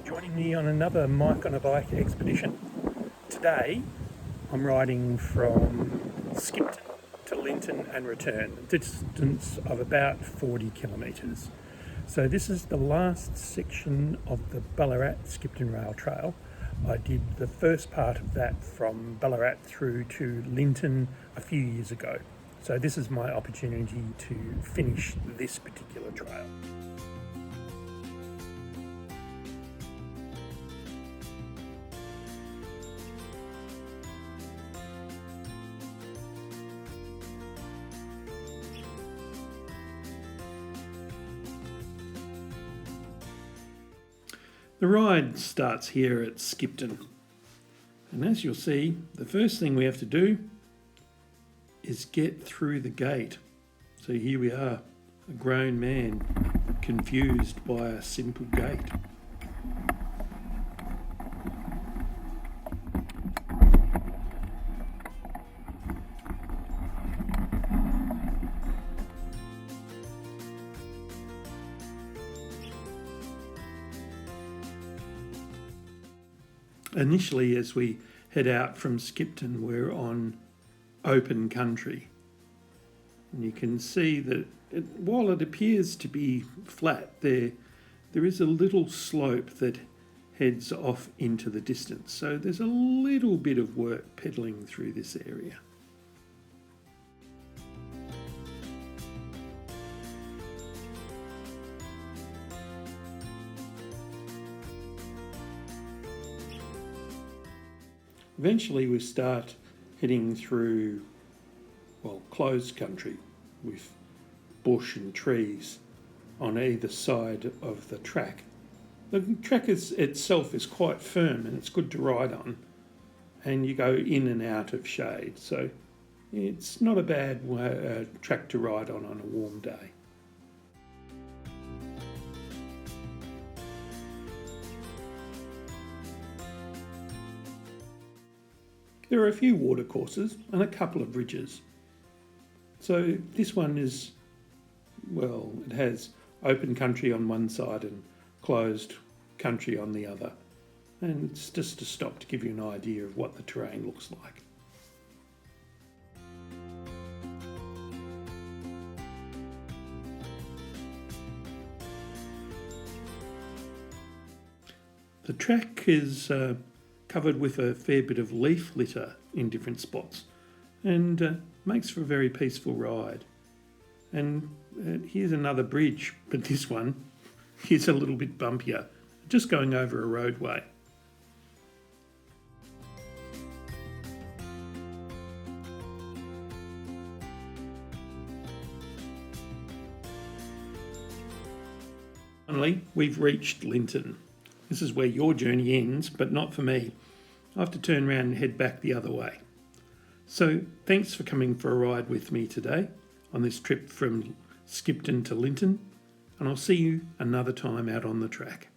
joining me on another Mike on a Bike expedition. Today I'm riding from Skipton to Linton and return, a distance of about 40 kilometres. So this is the last section of the Ballarat Skipton Rail Trail. I did the first part of that from Ballarat through to Linton a few years ago. So this is my opportunity to finish this particular trail. The ride starts here at Skipton, and as you'll see, the first thing we have to do is get through the gate. So here we are, a grown man confused by a simple gate. Initially, as we head out from Skipton, we're on open country. And you can see that while it appears to be flat, there is a little slope that heads off into the distance. So there's a little bit of work pedaling through this area. Eventually we start heading through, closed country with bush and trees on either side of the track. The track itself is quite firm and it's good to ride on, and you go in and out of shade, so it's not a bad track to ride on a warm day. There are a few watercourses and a couple of bridges. So this one is, it has open country on one side and closed country on the other. And it's just to stop to give you an idea of what the terrain looks like. The track is covered with a fair bit of leaf litter in different spots, and makes for a very peaceful ride. And here's another bridge, but this one is a little bit bumpier, just going over a roadway. Finally, we've reached Linton. This is where your journey ends, but not for me. I have to turn around and head back the other way. So thanks for coming for a ride with me today on this trip from Skipton to Linton, and I'll see you another time out on the track.